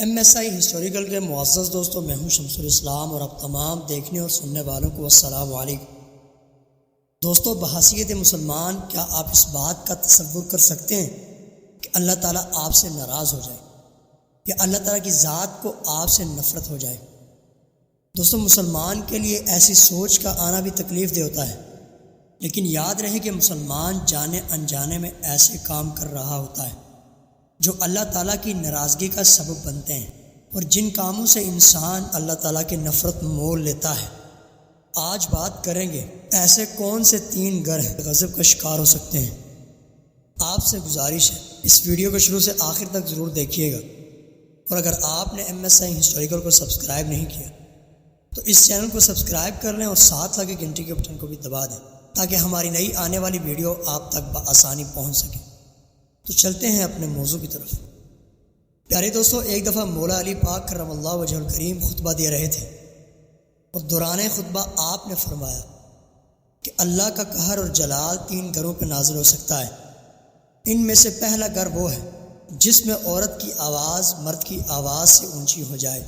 M S I historical کے معزز دوستوں، میں ہوں شمس الاسلام اور آپ تمام دیکھنے اور سننے والوں کو السلام علیکم۔ دوستوں، بحیثیت مسلمان کیا آپ اس بات کا تصور کر سکتے ہیں کہ اللہ تعالیٰ آپ سے ناراض ہو جائے یا اللہ تعالیٰ کی ذات کو آپ سے نفرت ہو جائے؟ دوستوں، مسلمان کے لیے ایسی سوچ کا آنا بھی تکلیف دہ ہوتا ہے، لیکن یاد رہے کہ مسلمان جانے انجانے میں ایسے کام کر رہا ہوتا ہے جو اللہ تعالیٰ کی ناراضگی کا سبب بنتے ہیں، اور جن کاموں سے انسان اللہ تعالیٰ کی نفرت مول لیتا ہے۔ آج بات کریں گے ایسے کون سے 3 گرہ غضب کا شکار ہو سکتے ہیں۔ آپ سے گزارش ہے اس ویڈیو کو شروع سے آخر تک ضرور دیکھیے گا، اور اگر آپ نے ایم ایس آئی ہسٹوریکل کو سبسکرائب نہیں کیا تو اس چینل کو سبسکرائب کر لیں اور ساتھ لگے گھنٹی کے بٹن کو بھی دبا دیں تاکہ ہماری نئی آنے والی ویڈیو آپ تک بآسانی پہنچ سکے۔ تو چلتے ہیں اپنے موضوع کی طرف۔ پیارے دوستو، ایک دفعہ مولا علی پاک کرم اللہ وجہ الکریم خطبہ دے رہے تھے، اور دوران خطبہ آپ نے فرمایا کہ اللہ کا قہر اور جلال 3 گھروں پہ نازل ہو سکتا ہے۔ ان میں سے پہلا گھر وہ ہے جس میں عورت کی آواز مرد کی آواز سے اونچی ہو جائے۔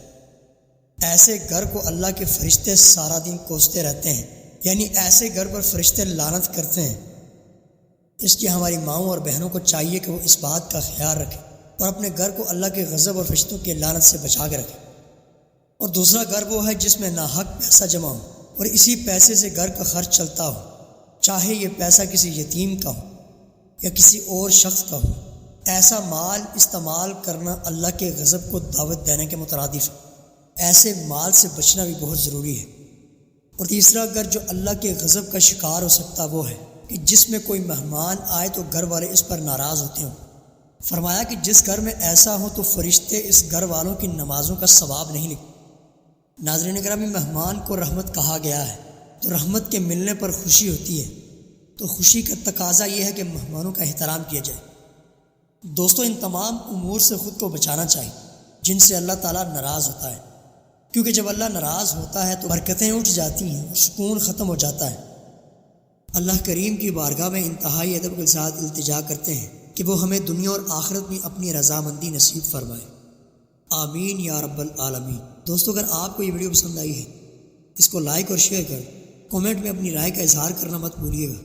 ایسے گھر کو اللہ کے فرشتے سارا دن کوستے رہتے ہیں، یعنی ایسے گھر پر فرشتے لعنت کرتے ہیں۔ اس لیے ہماری ماؤں اور بہنوں کو چاہیے کہ وہ اس بات کا خیال رکھیں اور اپنے گھر کو اللہ کے غضب اور فرشتوں کی لعنت سے بچا کے رکھیں۔ اور دوسرا گھر وہ ہے جس میں ناحق پیسہ جمع ہو اور اسی پیسے سے گھر کا خرچ چلتا ہو، چاہے یہ پیسہ کسی یتیم کا ہو یا کسی اور شخص کا ہو۔ ایسا مال استعمال کرنا اللہ کے غضب کو دعوت دینے کے مترادف ہے۔ ایسے مال سے بچنا بھی بہت ضروری ہے۔ اور تیسرا گھر جو اللہ کے غضب کا شکار ہو سکتا وہ ہے کہ جس میں کوئی مہمان آئے تو گھر والے اس پر ناراض ہوتے ہوں۔ فرمایا کہ جس گھر میں ایسا ہو تو فرشتے اس گھر والوں کی نمازوں کا ثواب نہیں لکھتے۔ ناظرین گرامی، مہمان کو رحمت کہا گیا ہے، تو رحمت کے ملنے پر خوشی ہوتی ہے، تو خوشی کا تقاضا یہ ہے کہ مہمانوں کا احترام کیا جائے۔ دوستو، ان تمام امور سے خود کو بچانا چاہیے جن سے اللہ تعالیٰ ناراض ہوتا ہے، کیونکہ جب اللہ ناراض ہوتا ہے تو برکتیں اٹھ جاتی ہیں اور سکون ختم ہو جاتا ہے۔ اللہ کریم کی بارگاہ میں انتہائی ادب کے ساتھ التجا کرتے ہیں کہ وہ ہمیں دنیا اور آخرت میں اپنی رضامندی نصیب فرمائے، آمین یا رب العالمین۔ دوستو، اگر آپ کو یہ ویڈیو پسند آئی ہے اس کو لائک اور شیئر کر، کمنٹ میں اپنی رائے کا اظہار کرنا مت بھولیے گا۔